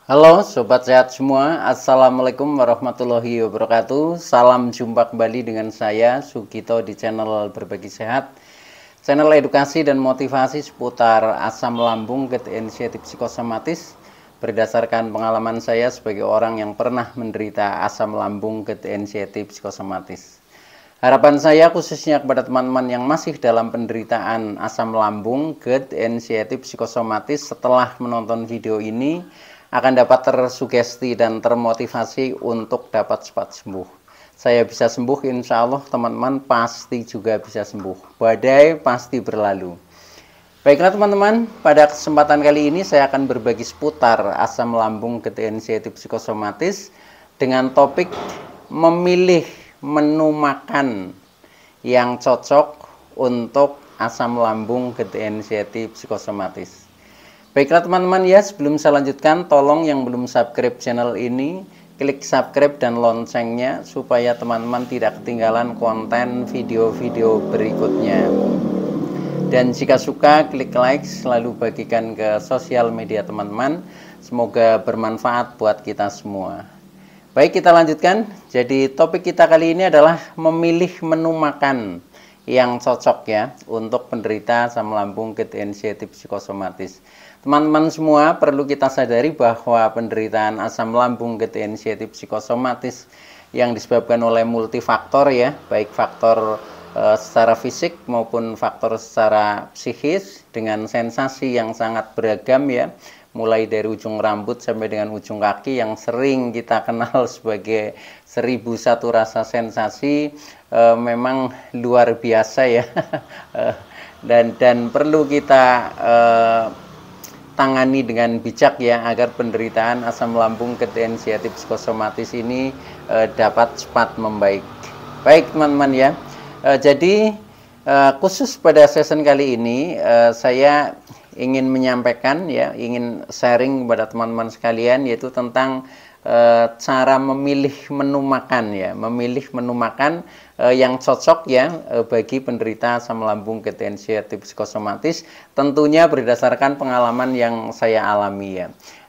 Halo Sobat Sehat semua, Assalamualaikum warahmatullahi wabarakatuh. Salam jumpa kembali dengan saya Sugito di channel Berbagi Sehat, channel edukasi dan motivasi seputar asam lambung, gerd, inisiatif psikosomatis. Berdasarkan pengalaman saya sebagai orang yang pernah menderita asam lambung, gerd, inisiatif psikosomatis. Harapan saya khususnya kepada teman-teman yang masih dalam penderitaan asam lambung, gerd, inisiatif psikosomatis, setelah menonton video ini akan dapat tersugesti dan termotivasi untuk dapat cepat sembuh. Saya bisa sembuh, insya Allah teman-teman pasti juga bisa sembuh. Badai pasti berlalu. Baiklah teman-teman, pada kesempatan kali ini saya akan berbagi seputar asam lambung, gerd, inisiatif psikosomatis dengan topik memilih menu makan yang cocok untuk asam lambung, gerd, inisiatif psikosomatis. Baiklah teman-teman ya, sebelum saya lanjutkan, tolong yang belum subscribe channel ini, klik subscribe dan loncengnya supaya teman-teman tidak ketinggalan konten video-video berikutnya. Dan jika suka, klik like, selalu bagikan ke sosial media teman-teman. Semoga bermanfaat buat kita semua. Baik, kita lanjutkan. Jadi topik kita kali ini adalah memilih menu makan yang cocok ya untuk penderita asam lambung, gerd, inisiatif psikosomatis. Teman-teman semua perlu kita sadari bahwa penderitaan asam lambung, gerd, inisiatif psikosomatis yang disebabkan oleh multifaktor ya, baik faktor secara fisik maupun faktor secara psikis dengan sensasi yang sangat beragam ya, mulai dari ujung rambut sampai dengan ujung kaki yang sering kita kenal sebagai 1001 rasa sensasi, memang luar biasa ya. dan perlu kita tangani dengan bijak ya, agar penderitaan asam lambung, gerd, inisiatif psikosomatis ini dapat cepat membaik. Baik teman-teman ya, jadi khusus pada session kali ini saya ingin menyampaikan ya, ingin sharing kepada teman-teman sekalian, yaitu tentang cara memilih menu makan ya, memilih menu makan yang cocok ya bagi penderita asam lambung, gerd, inisiatif psikosomatis, tentunya berdasarkan pengalaman yang saya alami ya.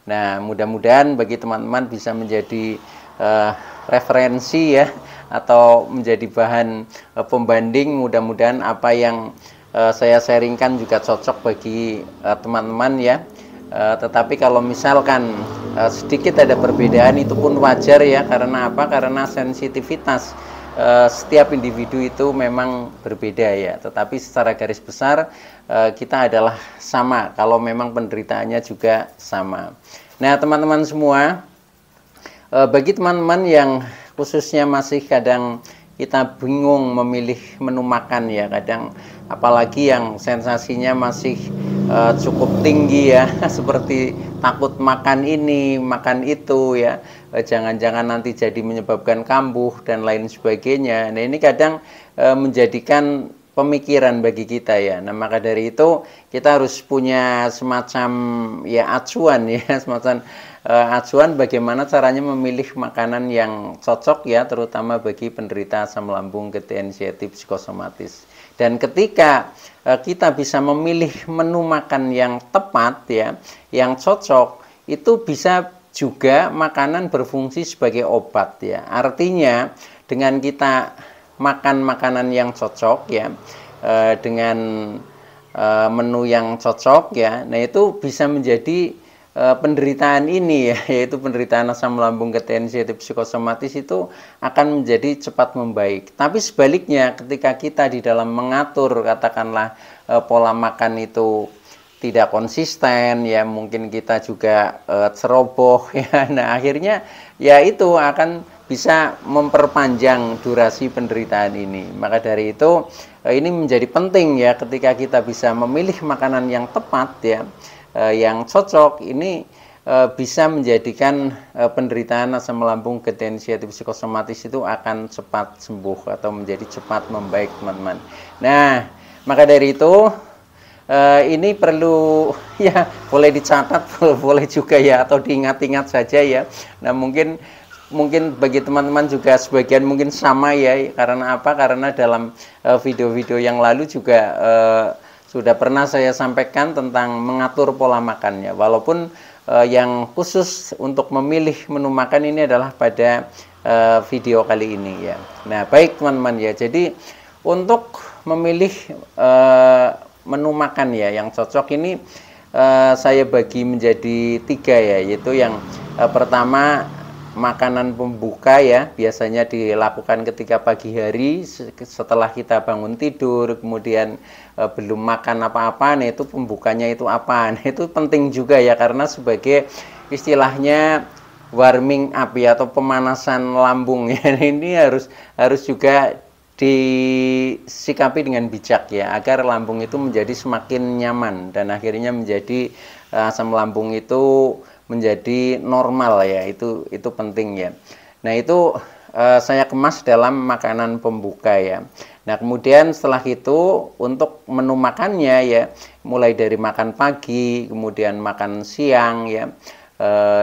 Nah, mudah-mudahan bagi teman-teman bisa menjadi referensi ya, atau menjadi bahan pembanding. Mudah-mudahan apa yang saya sharingkan juga cocok bagi teman-teman ya. Tetapi kalau misalkan sedikit ada perbedaan, itu pun wajar ya. Karena apa? Karena sensitivitas setiap individu itu memang berbeda ya. Tetapi secara garis besar kita adalah sama kalau memang penderitaannya juga sama. Nah teman-teman semua, bagi teman-teman yang khususnya masih kadang kita bingung memilih menu makan ya, kadang apalagi yang sensasinya masih cukup tinggi ya, seperti takut makan ini, makan itu ya, jangan-jangan nanti jadi menyebabkan kambuh dan lain sebagainya. Nah ini kadang menjadikan pemikiran bagi kita ya. Nah maka dari itu kita harus punya semacam ya acuan ya, semacam acuan bagaimana caranya memilih makanan yang cocok ya, terutama bagi penderita asam lambung, gerd, inisiatif psikosomatis. Dan ketika kita bisa memilih menu makan yang tepat ya, yang cocok, itu bisa juga makanan berfungsi sebagai obat ya. Artinya dengan kita makan makanan yang cocok ya, dengan menu yang cocok ya, nah itu bisa menjadi penderitaan ini ya, yaitu penderitaan asam lambung, gerd, inisiatif psikosomatis itu akan menjadi cepat membaik. Tapi sebaliknya ketika kita di dalam mengatur katakanlah pola makan itu tidak konsisten ya, mungkin kita juga ceroboh ya, nah akhirnya ya itu akan bisa memperpanjang durasi penderitaan ini. Maka dari itu ini menjadi penting ya, ketika kita bisa memilih makanan yang tepat ya, yang cocok, ini bisa menjadikan penderitaan asam lambung, gerd, inisiatif psikosomatis itu akan cepat sembuh atau menjadi cepat membaik teman-teman. Nah maka dari itu ini perlu ya, boleh dicatat, boleh juga ya, atau diingat-ingat saja ya. Nah mungkin bagi teman-teman juga sebagian mungkin sama ya, karena apa? Karena dalam video-video yang lalu juga sudah pernah saya sampaikan tentang mengatur pola makannya. Walaupun yang khusus untuk memilih menu makan ini adalah pada video kali ini ya. Nah, baik teman-teman ya. Jadi untuk memilih menu makan ya yang cocok ini saya bagi menjadi 3 ya, yaitu yang pertama makanan pembuka ya, biasanya dilakukan ketika pagi hari setelah kita bangun tidur, kemudian belum makan apa-apa, nah itu pembukanya itu apa? Nah itu penting juga ya, karena sebagai istilahnya warming up ya, atau pemanasan lambung ya. Ini harus juga disikapi dengan bijak ya, agar lambung itu menjadi semakin nyaman dan akhirnya menjadi asam lambung itu menjadi normal ya, itu penting ya. Nah itu saya kemas dalam makanan pembuka ya. Nah kemudian setelah itu untuk menu makannya ya, mulai dari makan pagi, kemudian makan siang ya,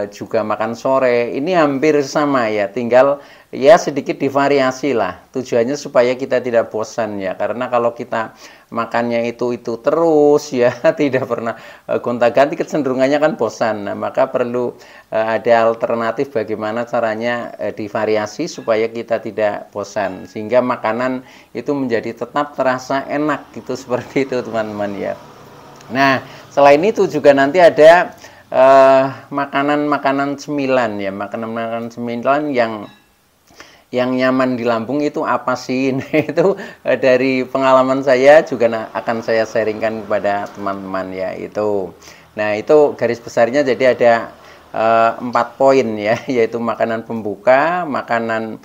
juga makan sore, ini hampir sama ya, tinggal ya sedikit divariasi lah. Tujuannya supaya kita tidak bosan ya, karena kalau kita makannya itu terus ya, tidak pernah gonta-ganti, kecenderungannya kan bosan. Nah, maka perlu ada alternatif bagaimana caranya divariasi supaya kita tidak bosan, sehingga makanan itu menjadi tetap terasa enak gitu, seperti itu teman-teman ya. Nah selain itu juga nanti ada makanan-makanan cemilan ya, makanan-makanan cemilan yang nyaman di lambung itu apa sih? Nah, itu dari pengalaman saya juga akan saya sharingkan kepada teman-teman ya itu. Nah itu garis besarnya jadi ada 4 poin ya, yaitu makanan pembuka, makanan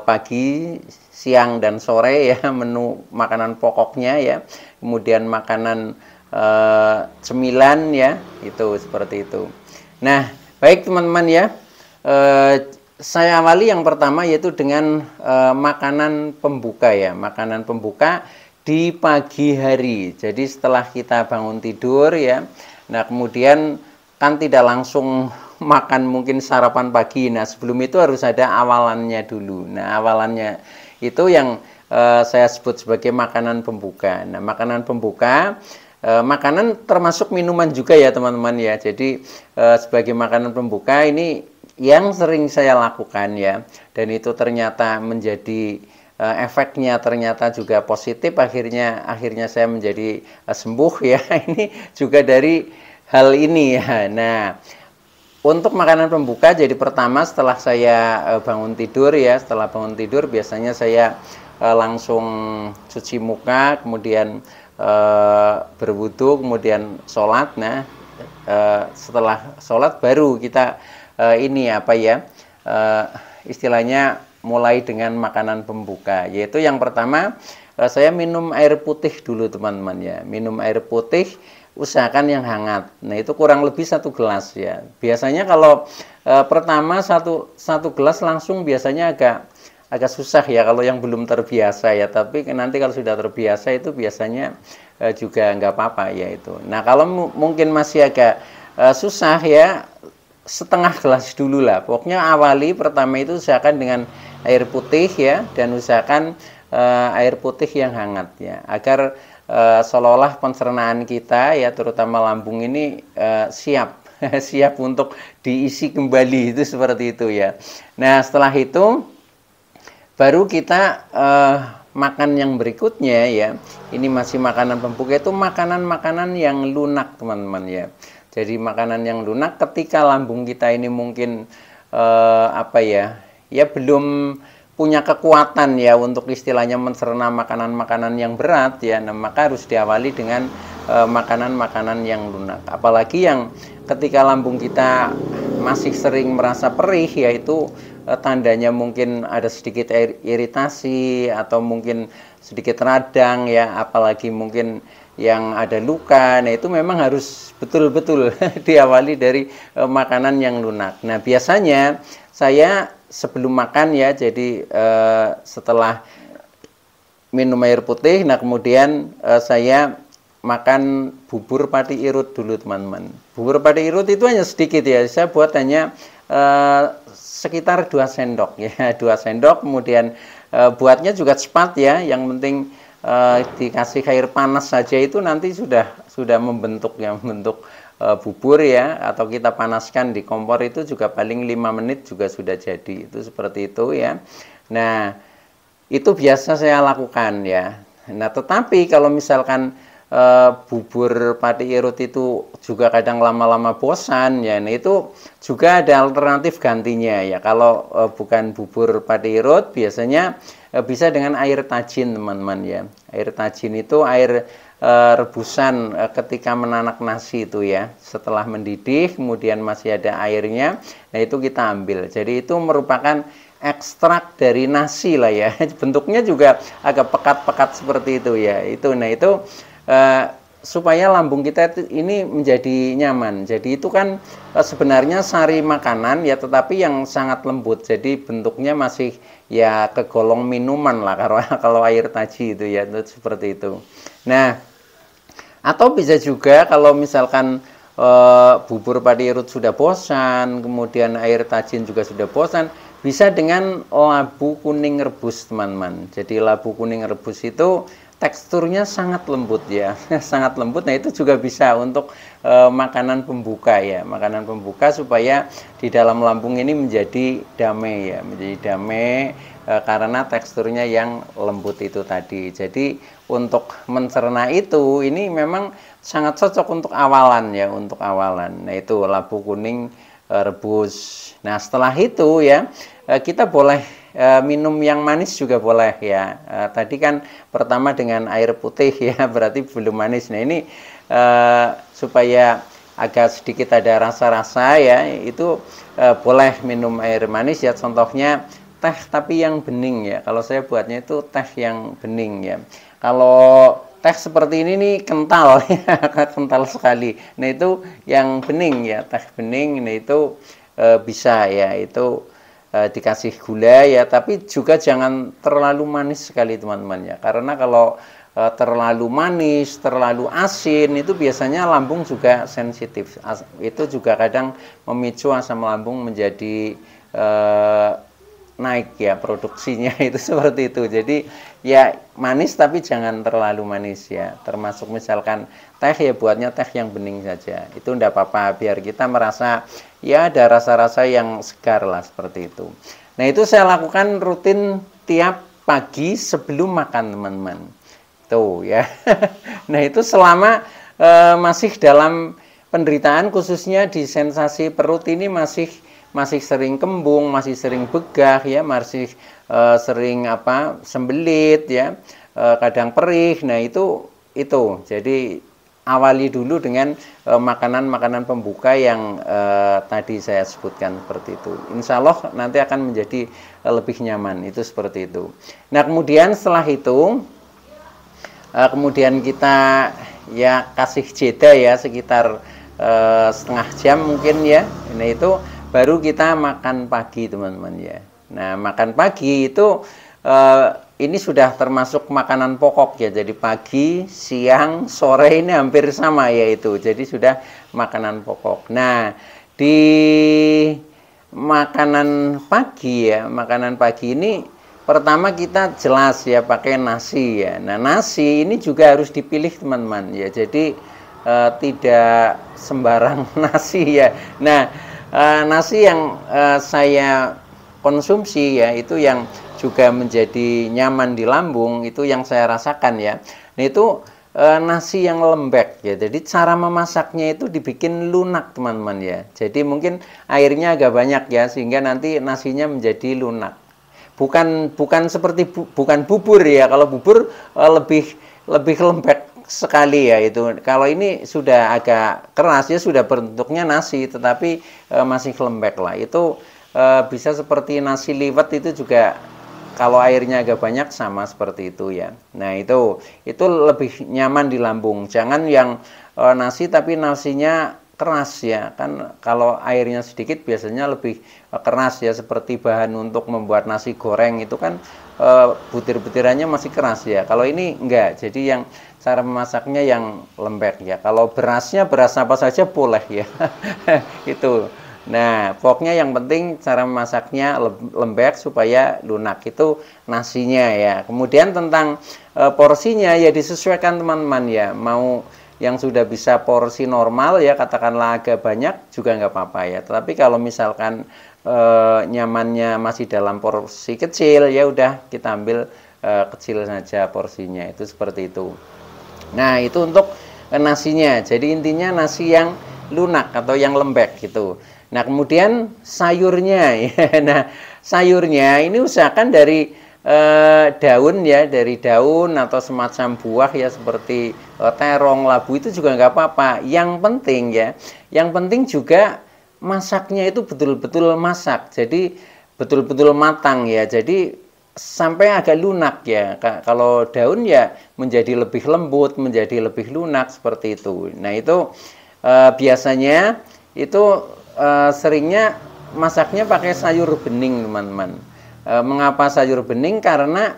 pagi, siang dan sore ya, menu makanan pokoknya ya, kemudian makanan cemilan ya, itu seperti itu. Nah baik teman-teman ya, saya awali yang pertama yaitu dengan makanan pembuka ya, makanan pembuka di pagi hari. Jadi setelah kita bangun tidur ya, nah kemudian kan tidak langsung makan mungkin sarapan pagi. Nah sebelum itu harus ada awalannya dulu. Nah awalannya itu yang saya sebut sebagai makanan pembuka. Nah makanan pembuka, makanan termasuk minuman juga ya teman-teman ya. Jadi sebagai makanan pembuka ini yang sering saya lakukan ya, dan itu ternyata menjadi efeknya ternyata juga positif, akhirnya saya menjadi sembuh ya. Ini juga dari hal ini ya. Nah untuk makanan pembuka, jadi pertama setelah saya bangun tidur ya, setelah bangun tidur biasanya saya langsung cuci muka, kemudian berwudu, kemudian sholat. Nah setelah sholat baru kita ini apa ya, istilahnya mulai dengan makanan pembuka, yaitu yang pertama saya minum air putih dulu teman-teman ya. Minum air putih usahakan yang hangat. Nah itu kurang lebih 1 gelas ya. Biasanya kalau pertama satu gelas langsung biasanya agak susah ya kalau yang belum terbiasa ya, tapi nanti kalau sudah terbiasa itu biasanya juga nggak apa-apa ya itu. Nah kalau mungkin masih agak susah ya, setengah gelas dulu lah. Pokoknya awali pertama itu usahakan dengan air putih ya, dan usahakan air putih yang hangat ya, agar seolah-olah pencernaan kita ya, terutama lambung ini siap siap untuk diisi kembali, itu seperti itu ya. Nah setelah itu baru kita makan yang berikutnya ya. Ini masih makanan pembuka, itu makanan-makanan yang lunak teman-teman ya. Jadi makanan yang lunak ketika lambung kita ini mungkin apa ya, ya belum punya kekuatan ya untuk istilahnya mencerna makanan-makanan yang berat ya. Nah, maka harus diawali dengan makanan-makanan yang lunak. Apalagi yang ketika lambung kita masih sering merasa perih, yaitu tandanya mungkin ada sedikit iritasi atau mungkin sedikit radang ya, apalagi mungkin yang ada luka. Nah itu memang harus betul-betul diawali dari makanan yang lunak. Nah biasanya saya sebelum makan ya, jadi setelah minum air putih, nah kemudian saya makan bubur pati irut dulu teman-teman. Bubur pati irut itu hanya sedikit ya, saya buat hanya sekitar 2 sendok ya, 2 sendok. Kemudian buatnya juga cepat ya, yang penting dikasih air panas saja itu nanti sudah membentuk ya, membentuk bubur ya, atau kita panaskan di kompor itu juga paling 5 menit juga sudah jadi, itu seperti itu ya. Nah, itu biasa saya lakukan ya. Nah, tetapi kalau misalkan bubur pati irut itu juga kadang lama-lama bosan ya, nah itu juga ada alternatif gantinya ya. Kalau bukan bubur pati irut, biasanya bisa dengan air tajin teman-teman ya. Air tajin itu air rebusan ketika menanak nasi itu ya, setelah mendidih kemudian masih ada airnya, nah itu kita ambil. Jadi itu merupakan ekstrak dari nasi lah ya, bentuknya juga agak pekat-pekat seperti itu ya. Itu nah itu supaya lambung kita ini menjadi nyaman. Jadi itu kan sebenarnya sari makanan ya, tetapi yang sangat lembut, jadi bentuknya masih ya kegolong minuman lah kalau air taji itu ya, itu seperti itu. Nah, atau bisa juga kalau misalkan bubur padi irut sudah bosan, kemudian air tajin juga sudah bosan, bisa dengan labu kuning rebus teman-teman. Jadi labu kuning rebus itu teksturnya sangat lembut ya, sangat lembut. Nah itu juga bisa untuk makanan pembuka ya, makanan pembuka supaya di dalam lambung ini menjadi damai ya, menjadi damai karena teksturnya yang lembut itu tadi. Jadi untuk mencerna itu ini memang sangat cocok untuk awalan ya, untuk awalan. Nah itu labu kuning rebus. Nah setelah itu ya kita boleh minum yang manis juga boleh ya. Tadi kan pertama dengan air putih ya, berarti belum manis. Nah ini supaya agak sedikit ada rasa-rasa ya, itu boleh minum air manis ya. Contohnya teh tapi yang bening ya. Kalau saya buatnya itu teh yang bening ya. Kalau teh seperti ini nih kental ya, kental sekali. Nah itu yang bening ya, teh bening. Nah itu bisa ya, itu dikasih gula ya, tapi juga jangan terlalu manis sekali teman-teman ya, karena kalau terlalu manis, terlalu asin itu biasanya lambung juga sensitif. Itu juga kadang memicu asam lambung menjadi naik ya produksinya itu seperti itu. Jadi ya manis tapi jangan terlalu manis ya. Termasuk misalkan teh ya buatnya teh yang bening saja. Itu enggak apa-apa, biar kita merasa ya ada rasa-rasa yang segar lah seperti itu. Nah itu saya lakukan rutin tiap pagi sebelum makan teman-teman. Tuh ya. Nah itu selama masih dalam penderitaan, khususnya di sensasi perut ini masih sering kembung, masih sering begah ya, masih sering sembelit ya, kadang perih. Nah itu jadi awali dulu dengan makanan-makanan pembuka yang tadi saya sebutkan seperti itu. Insya Allah nanti akan menjadi lebih nyaman, itu seperti itu. Nah kemudian setelah itu kemudian kita ya kasih jeda ya sekitar setengah jam mungkin ya. Nah itu baru kita makan pagi teman-teman ya. Nah makan pagi itu ini sudah termasuk makanan pokok ya. Jadi pagi, siang, sore ini hampir sama ya itu. Jadi sudah makanan pokok. Nah di makanan pagi ya, makanan pagi ini pertama kita jelas ya pakai nasi ya. Nah nasi ini juga harus dipilih teman-teman ya. Jadi tidak sembarang nasi ya. Nah nasi yang saya konsumsi ya, itu yang juga menjadi nyaman di lambung, itu yang saya rasakan ya. Nah itu nasi yang lembek ya. Jadi cara memasaknya itu dibikin lunak teman-teman ya. Jadi mungkin airnya agak banyak ya, sehingga nanti nasinya menjadi lunak. Bukan seperti bukan bubur ya. Kalau bubur lebih lembek sekali ya itu. Kalau ini sudah agak keras ya, sudah bentuknya nasi tetapi masih lembek lah. Itu bisa seperti nasi liwet, itu juga kalau airnya agak banyak sama seperti itu ya. Nah itu lebih nyaman di lambung. Jangan yang nasi tapi nasinya keras ya, kan kalau airnya sedikit biasanya lebih keras ya, seperti bahan untuk membuat nasi goreng itu kan butir-butirannya masih keras ya. Kalau ini enggak, jadi yang cara memasaknya yang lembek ya. Kalau berasnya beras apa saja boleh ya. Itu Nah, pokoknya yang penting cara masaknya lembek supaya lunak, itu nasinya ya. Kemudian tentang porsinya ya disesuaikan teman-teman ya. Mau yang sudah bisa porsi normal ya, katakanlah agak banyak juga nggak apa-apa ya. Tetapi kalau misalkan nyamannya masih dalam porsi kecil, ya udah kita ambil kecil saja porsinya, itu seperti itu. Nah, itu untuk nasinya. Jadi intinya nasi yang lunak atau yang lembek gitu. Nah, kemudian sayurnya ya. Nah, sayurnya ini usahakan dari daun ya, dari daun atau semacam buah ya, seperti terong, labu, itu juga nggak apa-apa. Yang penting ya, yang penting juga masaknya itu betul-betul masak. Jadi betul-betul matang ya. Jadi sampai agak lunak ya. Kalau daun ya menjadi lebih lembut, menjadi lebih lunak seperti itu. Nah, itu biasanya itu seringnya masaknya pakai sayur bening, teman-teman. Mengapa sayur bening? Karena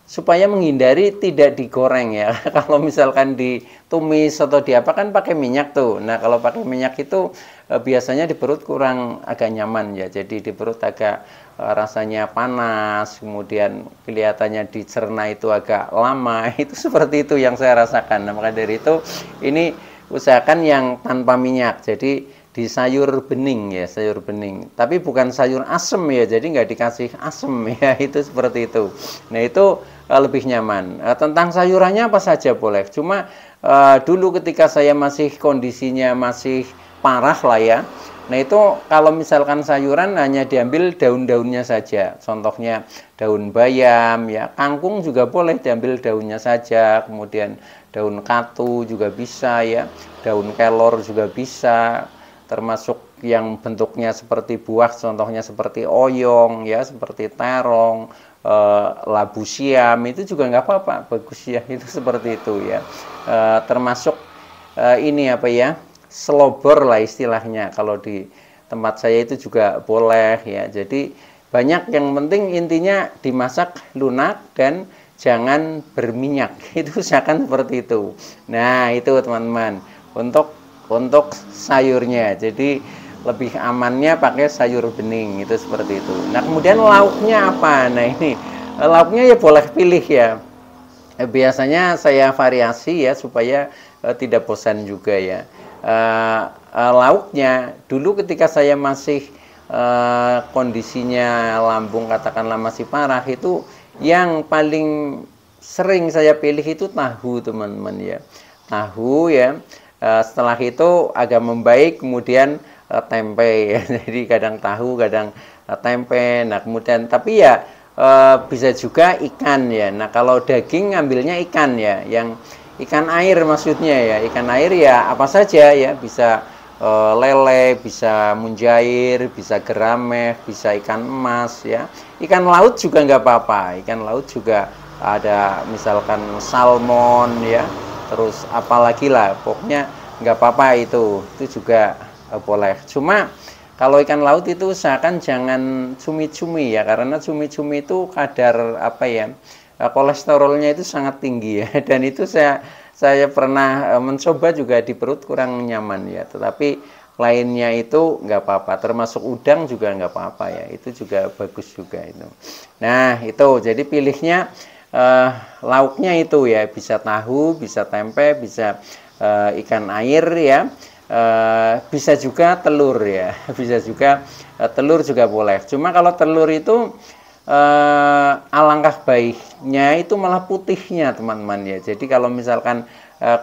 supaya menghindari tidak digoreng ya. Kalau misalkan ditumis atau diapa kan pakai minyak tuh. Nah, kalau pakai minyak itu biasanya di perut kurang agak nyaman ya. Jadi di perut agak rasanya panas, kemudian kelihatannya dicerna itu agak lama. Itu seperti itu yang saya rasakan. Nah, maka dari itu ini usahakan yang tanpa minyak. Jadi di sayur bening ya, sayur bening. Tapi bukan sayur asem ya, jadi nggak dikasih asem ya, itu seperti itu. Nah, itu lebih nyaman. Tentang sayurannya apa saja boleh. Cuma dulu ketika saya masih kondisinya masih parah lah ya. Nah, itu kalau misalkan sayuran hanya diambil daun-daunnya saja. Contohnya daun bayam ya, kangkung juga boleh diambil daunnya saja. Kemudian daun katu juga bisa ya, daun kelor juga bisa. Termasuk yang bentuknya seperti buah, contohnya seperti oyong ya, seperti terong, labu siam, itu juga nggak apa-apa, bagus ya, itu seperti itu ya. Termasuk ini apa ya, selobor lah istilahnya, kalau di tempat saya itu juga boleh ya. Jadi banyak, yang penting intinya dimasak lunak dan jangan berminyak, itu usahakan seperti itu. Nah, itu teman-teman untuk sayurnya. Jadi lebih amannya pakai sayur bening, itu seperti itu. Nah, kemudian lauknya apa? Nah, ini lauknya ya boleh pilih ya. Biasanya saya variasi ya supaya tidak bosan juga ya. Lauknya dulu ketika saya masih kondisinya lambung katakanlah masih parah, itu yang paling sering saya pilih itu tahu, teman-teman ya. Tahu ya. Setelah itu agak membaik, kemudian tempe ya. Jadi kadang tahu, kadang tempe. Nah, kemudian tapi ya bisa juga ikan ya. Nah, kalau daging ngambilnya ikan ya, yang ikan air maksudnya ya. Ikan air ya apa saja ya, bisa lele, bisa munjair, bisa gerameh, bisa ikan emas ya. Ikan laut juga nggak apa-apa. Ikan laut juga ada, misalkan salmon ya. Terus apalagi lah, pokoknya nggak apa-apa, itu juga boleh. Cuma kalau ikan laut itu usahakan jangan cumi-cumi ya, karena cumi-cumi itu kadar apa ya, kolesterolnya itu sangat tinggi ya. Dan itu saya pernah mencoba juga di perut kurang nyaman ya. Tetapi lainnya itu nggak apa-apa, termasuk udang juga nggak apa-apa ya, itu juga bagus juga itu. Nah, itu jadi pilihnya lauknya itu ya, bisa tahu, bisa tempe, bisa ikan air ya, bisa juga telur ya, bisa juga telur juga boleh. Cuma kalau telur itu alangkah baiknya itu malah putihnya, teman-teman ya. Jadi kalau misalkan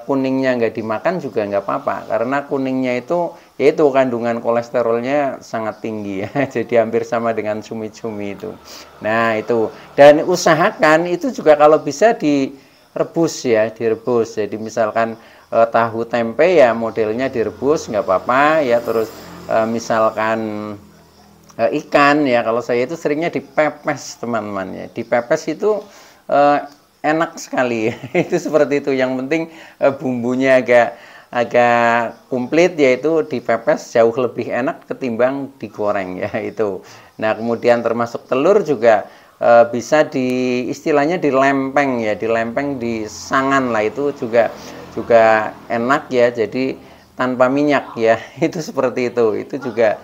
kuningnya nggak dimakan juga nggak apa-apa, karena kuningnya itu yaitu kandungan kolesterolnya sangat tinggi ya. Jadi hampir sama dengan cumi-cumi itu. Nah, itu, dan usahakan itu juga kalau bisa direbus ya, direbus. Jadi misalkan tahu tempe ya modelnya direbus nggak apa-apa ya. Terus misalkan ikan ya, kalau saya itu seringnya dipepes, teman-teman ya. Dipepes itu enak sekali ya. Itu seperti itu. Yang penting bumbunya agak komplit, yaitu dipepes jauh lebih enak ketimbang digoreng ya itu. Nah, kemudian termasuk telur juga bisa istilahnya dilempeng ya, dilempeng di sangan lah, itu juga enak ya. Jadi tanpa minyak ya. Itu seperti itu juga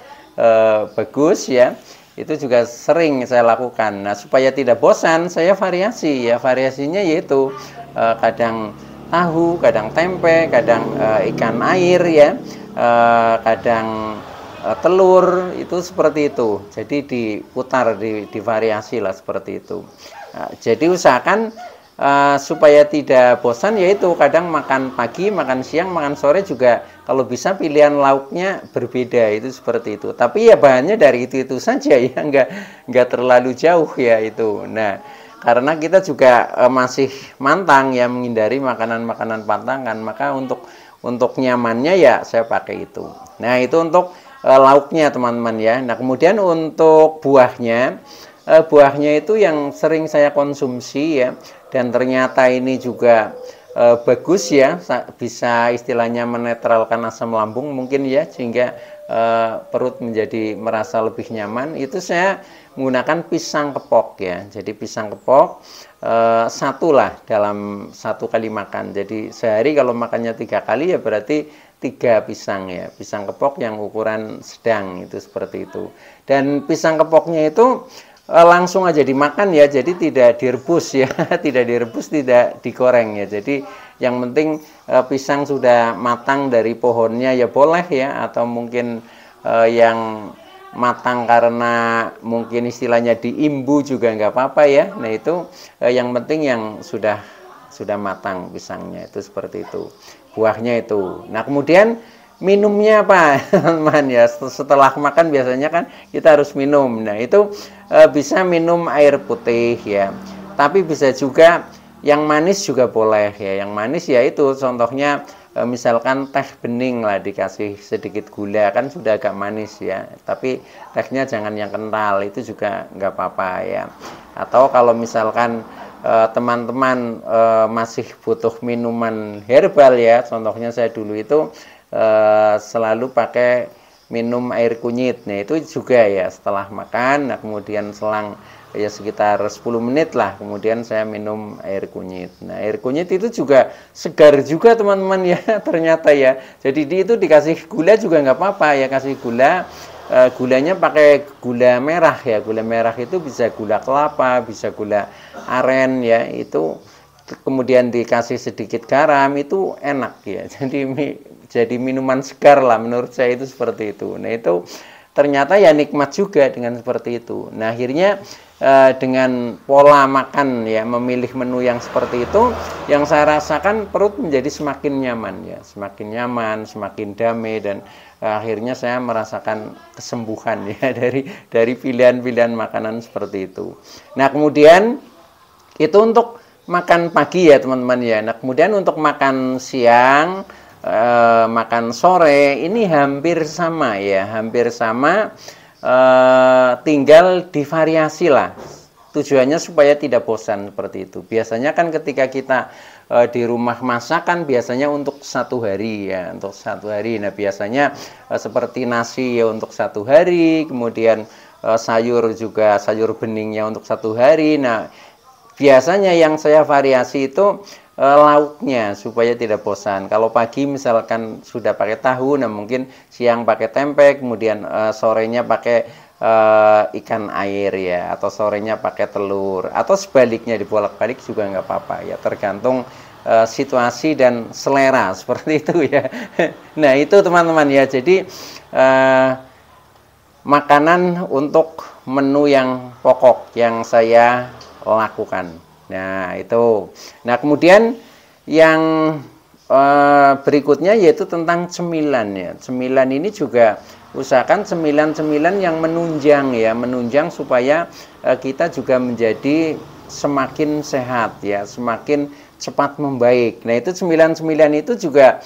bagus ya. Itu juga sering saya lakukan. Nah, supaya tidak bosan, saya variasi ya. Variasinya yaitu kadang tahu, kadang tempe, kadang ikan air ya, kadang telur, itu seperti itu. Jadi diputar, divariasi lah seperti itu. Nah, jadi usahakan supaya tidak bosan, yaitu kadang makan pagi, makan siang, makan sore juga kalau bisa pilihan lauknya berbeda, itu seperti itu. Tapi ya bahannya dari itu saja ya, nggak terlalu jauh ya itu. Nah, karena kita juga masih mantang ya, menghindari makanan-makanan pantangan, maka untuk nyamannya ya saya pakai itu. Nah, itu untuk lauknya teman-teman ya. Nah, kemudian untuk buahnya itu yang sering saya konsumsi ya, dan ternyata ini juga bagus ya, bisa istilahnya menetralkan asam lambung mungkin ya, sehingga perut menjadi merasa lebih nyaman. Itu saya menggunakan pisang kepok ya. Jadi pisang kepok satu lah dalam satu kali makan. Jadi sehari kalau makannya 3 kali ya berarti 3 pisang ya, pisang kepok yang ukuran sedang, itu seperti itu. Dan pisang kepoknya itu langsung aja dimakan ya, jadi tidak direbus ya, tidak direbus, tidak digoreng ya. Jadi yang penting pisang sudah matang dari pohonnya ya boleh ya, atau mungkin yang matang karena mungkin istilahnya diimbu juga nggak apa-apa ya. Nah itu yang penting yang sudah matang pisangnya, itu seperti itu. Buahnya itu. Nah kemudian minumnya apa teman ya, setelah makan biasanya kan kita harus minum. Nah itu bisa minum air putih ya, tapi bisa juga yang manis juga boleh ya. Yang manis ya itu contohnya misalkan teh bening lah, dikasih sedikit gula, kan sudah agak manis ya, tapi tehnya jangan yang kental, itu juga nggak apa-apa ya. Atau kalau misalkan teman-teman masih butuh minuman herbal ya, contohnya saya dulu itu selalu pakai minum air kunyit. Nah itu juga ya setelah makan, nah kemudian selang ya sekitar 10 menit lah, kemudian saya minum air kunyit. Nah air kunyit itu juga segar juga teman-teman ya, ternyata ya. Jadi itu dikasih gula juga nggak apa-apa ya, kasih gula. Gulanya pakai gula merah ya, gula merah itu bisa gula kelapa, bisa gula aren ya, itu kemudian dikasih sedikit garam, itu enak ya. Jadi minuman segar lah menurut saya, itu seperti itu. Nah itu ternyata ya nikmat juga dengan seperti itu. Nah akhirnya dengan pola makan ya, memilih menu yang seperti itu, yang saya rasakan perut menjadi semakin nyaman ya, semakin nyaman, semakin damai, dan akhirnya saya merasakan kesembuhan ya dari pilihan-pilihan makanan seperti itu. Nah kemudian itu untuk makan pagi ya teman-teman ya. Nah kemudian untuk makan siang, makan sore ini hampir sama ya, hampir sama, tinggal divariasi lah. Tujuannya supaya tidak bosan seperti itu. Biasanya kan ketika kita di rumah masak kan biasanya untuk 1 hari ya, untuk 1 hari. Nah biasanya seperti nasi ya untuk 1 hari, kemudian sayur juga, sayur beningnya untuk 1 hari. Nah biasanya yang saya variasi itu lauknya supaya tidak bosan. Kalau pagi misalkan sudah pakai tahu, nah mungkin siang pakai tempe, kemudian sorenya pakai ikan air ya, atau sorenya pakai telur, atau sebaliknya dibolak-balik juga nggak apa-apa ya, tergantung situasi dan selera seperti itu ya. Nah itu teman-teman ya, jadi makanan untuk menu yang pokok yang saya lakukan. Nah itu. Nah kemudian yang berikutnya yaitu tentang cemilan ya. Cemilan ini juga usahakan cemilan-cemilan yang menunjang ya, menunjang supaya kita juga menjadi semakin sehat ya, semakin cepat membaik. Nah itu cemilan-cemilan itu juga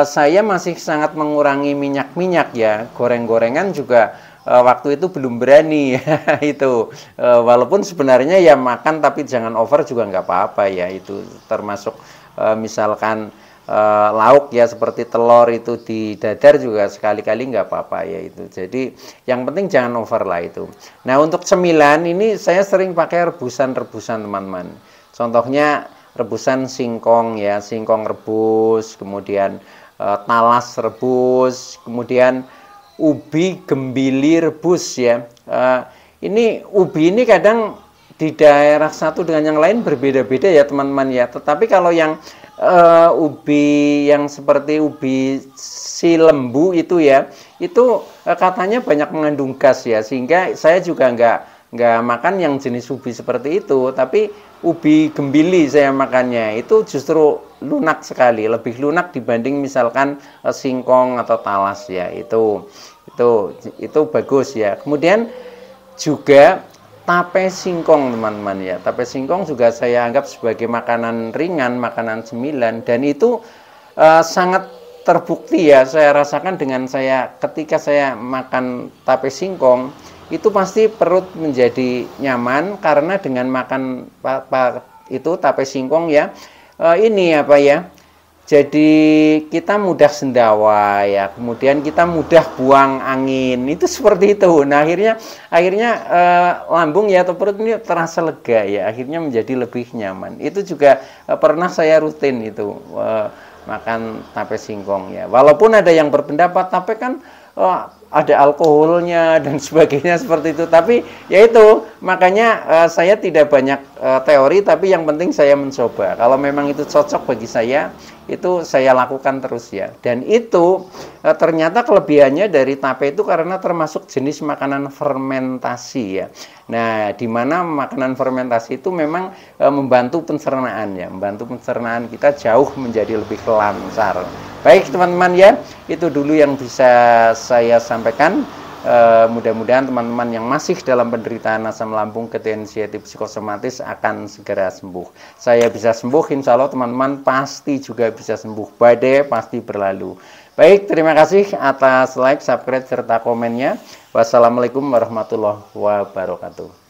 saya masih sangat mengurangi minyak-minyak ya, goreng-gorengan juga waktu itu belum berani ya itu, walaupun sebenarnya ya makan tapi jangan over juga nggak apa-apa ya, itu termasuk misalkan lauk ya seperti telur itu di dadar juga sekali-kali nggak apa-apa ya itu. Jadi yang penting jangan over lah itu. Nah untuk cemilan ini saya sering pakai rebusan-rebusan teman-teman. Contohnya rebusan singkong ya, singkong rebus, kemudian talas rebus, kemudian ubi gembili rebus ya. Ini ubi ini kadang di daerah satu dengan yang lain berbeda-beda ya teman-teman ya. Tetapi kalau yang ubi yang seperti ubi si lembu itu ya, itu katanya banyak mengandung gas ya, sehingga saya juga nggak makan yang jenis ubi seperti itu. Tapi ubi gembili saya makannya itu justru lunak sekali, lebih lunak dibanding misalkan singkong atau talas ya. Itu bagus ya. Kemudian juga tape singkong teman-teman ya. Tape singkong juga saya anggap sebagai makanan ringan, makanan cemilan, dan itu sangat terbukti ya, saya rasakan dengan ketika saya makan tape singkong itu pasti perut menjadi nyaman karena dengan makan itu tape singkong ya, ini apa ya, jadi kita mudah sendawa ya, kemudian kita mudah buang angin, itu seperti itu. Nah akhirnya lambung ya atau perut ini terasa lega ya, akhirnya menjadi lebih nyaman. Itu juga pernah saya rutin itu makan tape singkong ya. Walaupun ada yang berpendapat tape kan ada alkoholnya dan sebagainya seperti itu, tapi ya itu makanya saya tidak banyak teori, tapi yang penting saya mencoba. Kalau memang itu cocok bagi saya, itu saya lakukan terus ya. Dan itu ternyata kelebihannya dari tape itu karena termasuk jenis makanan fermentasi ya. Nah, di mana makanan fermentasi itu memang membantu pencernaan ya, membantu pencernaan kita jauh menjadi lebih lancar. Baik teman-teman ya, itu dulu yang bisa saya sampaikan. Mudah-mudahan teman-teman yang masih dalam penderitaan asam lambung, ketensiatif psikosomatis akan segera sembuh. Saya bisa sembuh, insya Allah teman-teman pasti juga bisa sembuh. Badai pasti berlalu. Baik, terima kasih atas like, subscribe, serta komennya. Wassalamualaikum warahmatullahi wabarakatuh.